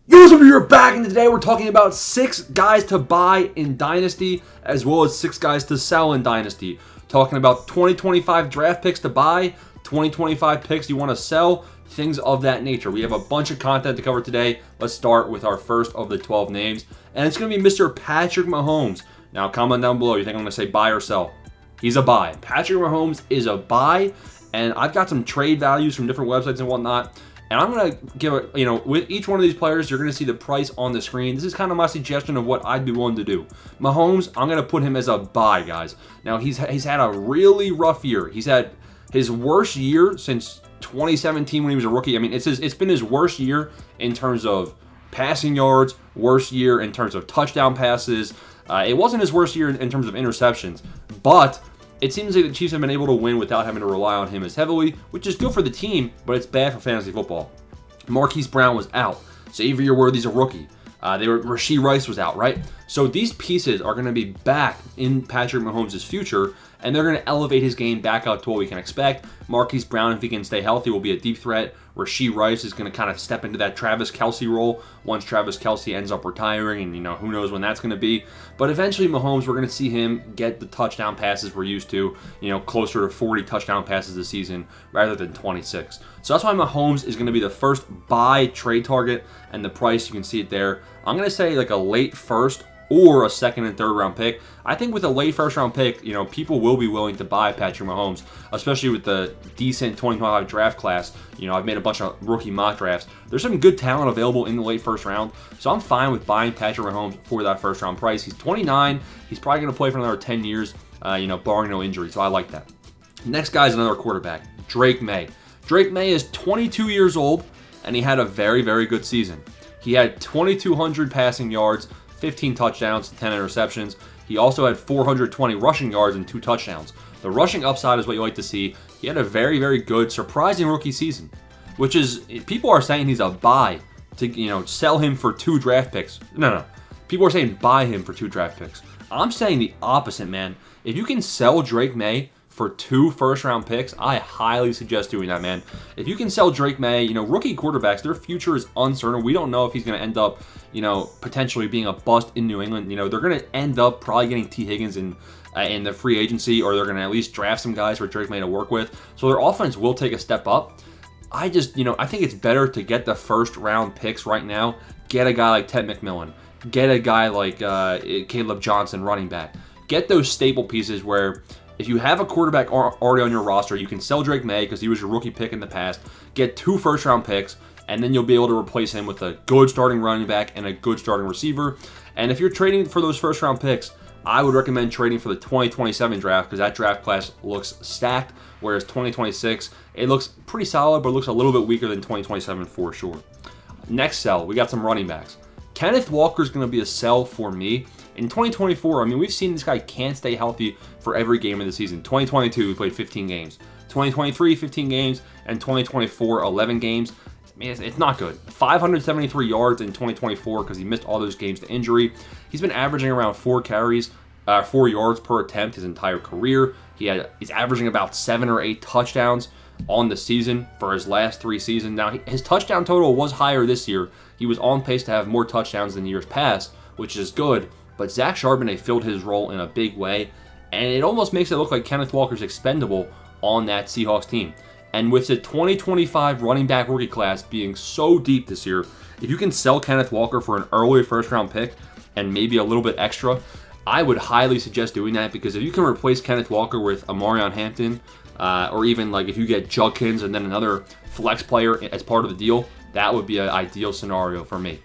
Yo, what's up? You're back, and today we're talking about 6 guys to buy in Dynasty, as well as 6 guys to sell in Dynasty. Talking about 2025 draft picks to buy, 2025 picks you want to sell, things of that nature. We have a bunch of content to cover today. Let's start with our first of the 12 names, and it's going to be Mr. Patrick Mahomes. Now, comment down below. You think I'm going to say buy or sell? He's a buy. Patrick Mahomes is a buy, and I've got some trade values from different websites and whatnot. And I'm going to give it, with each one of these players, you're going to see the price on the screen. This is kind of my suggestion of what I'd be willing to do. Mahomes, I'm going to put him as a buy, guys. Now, he's had a really rough year. He's had his worst year since 2017 when he was a rookie. I mean, it's been his worst year in terms of passing yards, worst year in terms of touchdown passes. It wasn't his worst year in terms of interceptions, but it seems like the Chiefs have been able to win without having to rely on him as heavily, which is good for the team, but it's bad for fantasy football. Marquise Brown was out. Xavier Worthy's a rookie. Rashee Rice was out, right? So these pieces are going to be back in Patrick Mahomes' future, and they're going to elevate his game back up to what we can expect. Marquise Brown, if he can stay healthy, will be a deep threat. Rashee Rice is going to kind of step into that Travis Kelce role once Travis Kelce ends up retiring, and who knows when that's going to be. But eventually Mahomes, we're going to see him get the touchdown passes we're used to, closer to 40 touchdown passes this season rather than 26. So that's why Mahomes is going to be the first buy trade target, and the price, you can see it there. I'm going to say like a late first or a second and third round pick. I think with a late first round pick, people will be willing to buy Patrick Mahomes, especially with the decent 2025 draft class. I've made a bunch of rookie mock drafts. There's some good talent available in the late first round, so I'm fine with buying Patrick Mahomes for that first round price. He's 29. He's probably going to play for another 10 years, barring no injury, so I like that. Next guy is another quarterback, Drake May. Drake May is 22 years old, and he had a very, very good season. He had 2,200 passing yards, 15 touchdowns, 10 interceptions. He also had 420 rushing yards and 2 touchdowns. The rushing upside is what you like to see. He had a very, very good, surprising rookie season, which is, people are saying he's a buy to, sell him for 2 draft picks. No. People are saying buy him for 2 draft picks. I'm saying the opposite, man. If you can sell Drake May for 2 first-round picks, I highly suggest doing that, man. If you can sell Drake May, rookie quarterbacks, their future is uncertain. We don't know if he's going to end up, potentially being a bust in New England. They're going to end up probably getting T. Higgins in the free agency, or they're going to at least draft some guys for Drake May to work with. So their offense will take a step up. I just, I think it's better to get the first-round picks right now. Get a guy like Ted McMillan. Get a guy like Caleb Johnson, running back. Get those staple pieces where, if you have a quarterback already on your roster, you can sell Drake May because he was your rookie pick in the past, get 2 first-round picks, and then you'll be able to replace him with a good starting running back and a good starting receiver. And if you're trading for those first-round picks, I would recommend trading for the 2027 draft because that draft class looks stacked, whereas 2026, it looks pretty solid, but it looks a little bit weaker than 2027 for sure. Next sell, we got some running backs. Kenneth Walker is going to be a sell for me. In 2024, we've seen this guy can't stay healthy for every game of the season. 2022, he played 15 games. 2023, 15 games. And 2024, 11 games. It's not good. 573 yards in 2024 because he missed all those games to injury. He's been averaging around 4 yards per attempt his entire career. He's averaging about 7 or 8 touchdowns on the season for his last 3 seasons. Now, his touchdown total was higher this year. He was on pace to have more touchdowns than years past, which is good. But Zach Charbonnet filled his role in a big way, and it almost makes it look like Kenneth Walker's expendable on that Seahawks team. And with the 2025 running back rookie class being so deep this year, if you can sell Kenneth Walker for an early first-round pick and maybe a little bit extra, I would highly suggest doing that, because if you can replace Kenneth Walker with Amarion Hampton, or even like if you get Judkins and then another flex player as part of the deal, that would be an ideal scenario for me.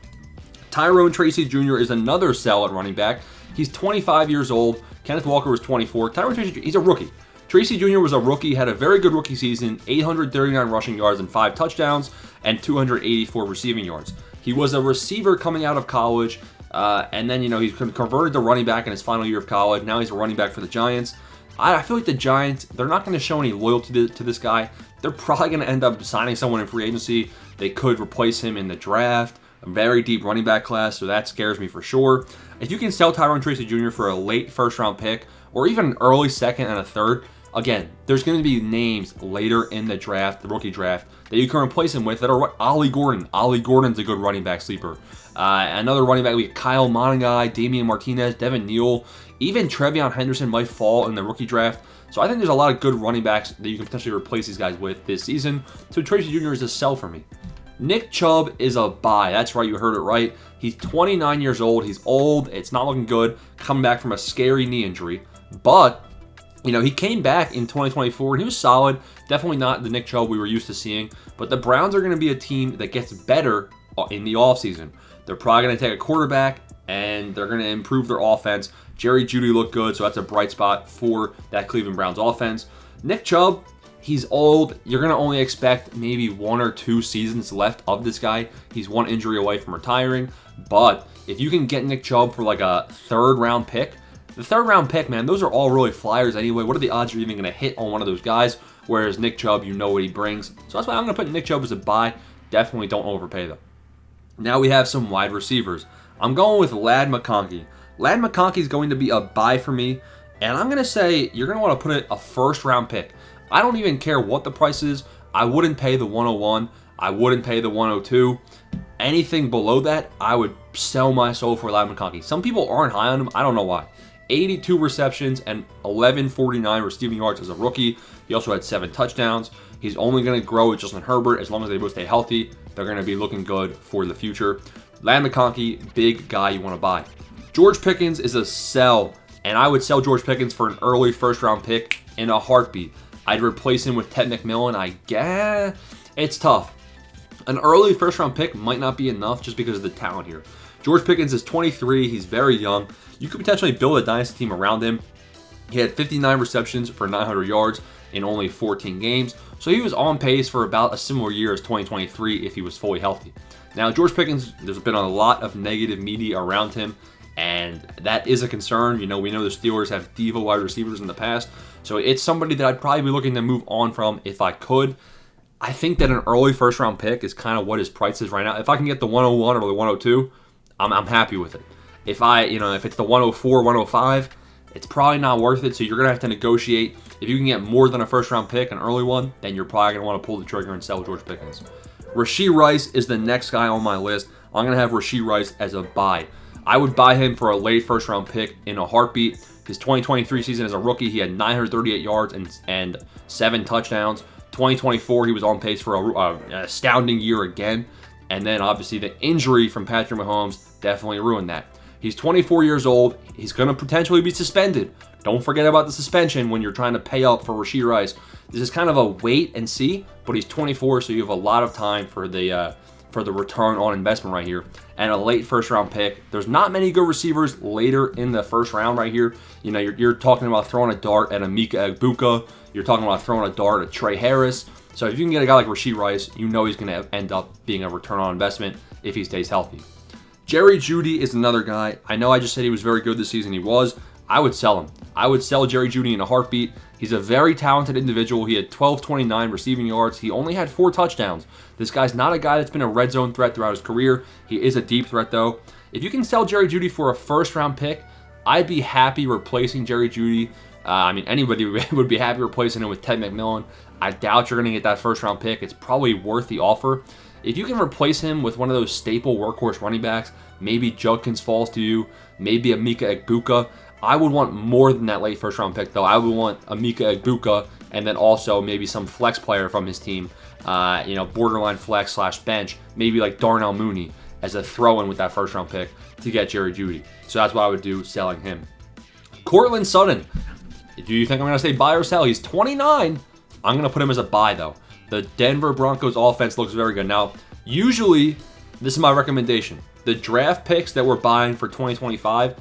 Tyrone Tracy Jr. is another sell at running back. He's 25 years old. Kenneth Walker was 24. Tyrone Tracy Jr., he's a rookie. Tracy Jr. was a rookie, had a very good rookie season, 839 rushing yards and 5 touchdowns, and 284 receiving yards. He was a receiver coming out of college, and then, he's converted to running back in his final year of college. Now he's a running back for the Giants. I feel like the Giants, they're not going to show any loyalty to this guy. They're probably going to end up signing someone in free agency. They could replace him in the draft. A very deep running back class, so that scares me for sure. If you can sell Tyrone Tracy Jr. for a late first-round pick, or even an early second and a third, Again, there's going to be names later in the draft, the rookie draft, that you can replace him with that are Ollie Gordon. Ollie Gordon's a good running back sleeper. Another running back, we have Kyle Monaghan, Damian Martinez, Devin Neal. Even Trevion Henderson might fall in the rookie draft. So I think there's a lot of good running backs that you can potentially replace these guys with this season. So Tracy Jr. is a sell for me. Nick Chubb is a buy. That's right, you heard it right. He's 29 years old. He's old. It's not looking good. Coming back from a scary knee injury. But, you know, he came back in 2024 and he was solid. Definitely not the Nick Chubb we were used to seeing. But the Browns are going to be a team that gets better in the offseason. They're probably going to take a quarterback and they're going to improve their offense. Jerry Jeudy looked good, so that's a bright spot for that Cleveland Browns offense. Nick Chubb, he's old. You're going to only expect maybe 1 or 2 seasons left of this guy. He's 1 injury away from retiring. But if you can get Nick Chubb for like a 3rd round pick, the 3rd round pick, man, those are all really flyers anyway. What are the odds you're even going to hit on one of those guys? Whereas Nick Chubb, you know what he brings. So that's why I'm going to put Nick Chubb as a buy. Definitely don't overpay though. Now we have some wide receivers. I'm going with Ladd McConkey. Ladd McConkey is going to be a buy for me. And I'm going to say you're going to want to put it a 1st round pick. I don't even care what the price is. I wouldn't pay the 101. I wouldn't pay the 102. Anything below that, I would sell my soul for Ladd McConkey. Some people aren't high on him. I don't know why. 82 receptions and 1149 receiving yards as a rookie. He also had 7 touchdowns. He's only going to grow with Justin Herbert as long as they both stay healthy. They're going to be looking good for the future. Ladd McConkey, big guy you want to buy. George Pickens is a sell, and I would sell George Pickens for an early 1st round pick in a heartbeat. I'd replace him with Ted McMillan. I guess it's tough. An early 1st round pick might not be enough just because of the talent here. George Pickens is 23. He's very young. You could potentially build a dynasty team around him. He had 59 receptions for 900 yards in only 14 games. So he was on pace for about a similar year as 2023 if he was fully healthy. Now, George Pickens, there's been a lot of negative media around him, and that is a concern. You know, we know the Steelers have diva wide receivers in the past, so it's somebody that I'd probably be looking to move on from if I could. I think that an early 1st round pick is kind of what his price is right now. If I can get the 101 or the 102, I'm happy with it. If it's the 104, 105, it's probably not worth it, so you're going to have to negotiate. If you can get more than a 1st round pick, an early one, then you're probably going to want to pull the trigger and sell George Pickens. Rashee Rice is the next guy on my list. I'm going to have Rashee Rice as a buy. I would buy him for a late 1st round pick in a heartbeat. His 2023 season as a rookie, he had 938 yards and 7 touchdowns. 2024, he was on pace for an astounding year again. And then obviously the injury from Patrick Mahomes definitely ruined that. He's 24 years old. He's going to potentially be suspended. Don't forget about the suspension when you're trying to pay up for Rashee Rice. This is kind of a wait and see, but he's 24, so you have a lot of time for the return on investment right here. And a late 1st round pick. There's not many good receivers later in the 1st round right here. You know, you're talking about throwing a dart at Emeka Egbuka. You're talking about throwing a dart at Trey Harris. So if you can get a guy like Rashee Rice, you know he's going to end up being a return on investment if he stays healthy. Jerry Jeudy is another guy. I know I just said he was very good this season. He was. I would sell him. I would sell Jerry Jeudy in a heartbeat. He's a very talented individual. He had 1229 receiving yards. He only had 4 touchdowns. This guy's not a guy that's been a red zone threat throughout his career. He is a deep threat, though. If you can sell Jerry Jeudy for a 1st round pick, I'd be happy replacing Jerry Jeudy. Anybody would be happy replacing him with Ted McMillan. I doubt you're going to get that 1st round pick. It's probably worth the offer. If you can replace him with one of those staple workhorse running backs, maybe Judkins falls to you, maybe Emeka Egbuka, I would want more than that late 1st round pick, though. I would want Emeka Egbuka and then also maybe some flex player from his team, borderline flex / bench, maybe like Darnell Mooney as a throw-in with that 1st round pick to get Jerry Jeudy. So that's what I would do, selling him. Courtland Sutton. Do you think I'm going to say buy or sell? He's 29. I'm going to put him as a buy, though. The Denver Broncos offense looks very good. Now, usually, this is my recommendation. The draft picks that we're buying for 2025,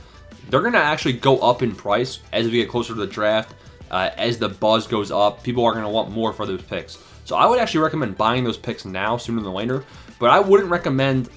they're going to actually go up in price as we get closer to the draft. As the buzz goes up, people are going to want more for those picks. So I would actually recommend buying those picks now, sooner than later. But I wouldn't recommend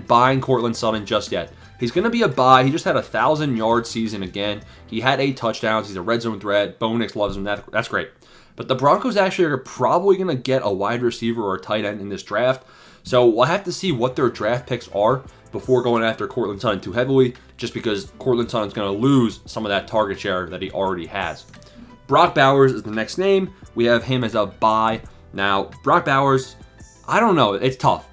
buying Courtland Sutton just yet. He's going to be a buy. He just had a 1,000-yard season again. He had 8 touchdowns. He's a red zone threat. Bo Nix loves him. That's great. But the Broncos actually are probably going to get a wide receiver or a tight end in this draft. So we'll have to see what their draft picks are before going after Courtland Sutton too heavily, just because Courtland Sutton's going to lose some of that target share that he already has. Brock Bowers is the next name. We have him as a buy. Now, Brock Bowers, I don't know. It's tough.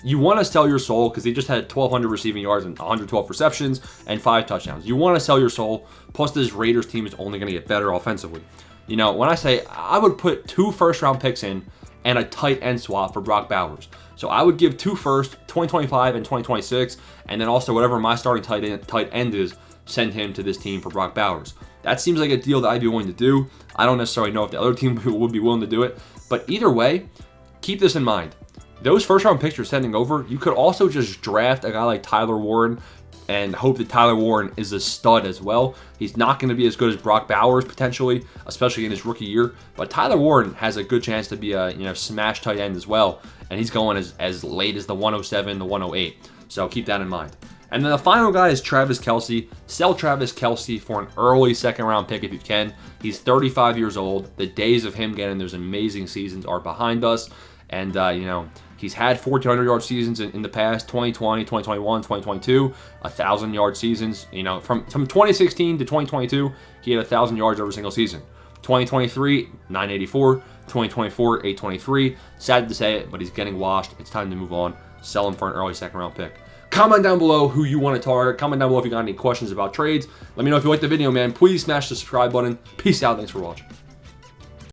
You want to sell your soul because he just had 1,200 receiving yards and 112 receptions and 5 touchdowns. You want to sell your soul. Plus, this Raiders team is only going to get better offensively. You know, when I say I would put 2 first-round picks in and a tight end swap for Brock Bowers. So I would give 2 first, 2025 and 2026, and then also whatever my starting tight end is, send him to this team for Brock Bowers. That seems like a deal that I'd be willing to do. I don't necessarily know if the other team would be willing to do it, but either way, keep this in mind. Those first-round picks you're sending over, you could also just draft a guy like Tyler Warren and hope that Tyler Warren is a stud as well. He's not going to be as good as Brock Bowers potentially, especially in his rookie year. But Tyler Warren has a good chance to be a smash tight end as well, and he's going as late as the 107, the 108. So keep that in mind. And then the final guy is Travis Kelce. Sell Travis Kelce for an early second-round pick if you can. He's 35 years old. The days of him getting those amazing seasons are behind us, and he's had 1,400-yard seasons in the past, 2020, 2021, 2022, 1,000-yard seasons. From 2016 to 2022, he had 1,000 yards every single season. 2023, 984. 2024, 823. Sad to say it, but he's getting washed. It's time to move on. Sell him for an early second-round pick. Comment down below who you want to target. Comment down below if you got any questions about trades. Let me know if you liked the video, man. Please smash the subscribe button. Peace out. Thanks for watching.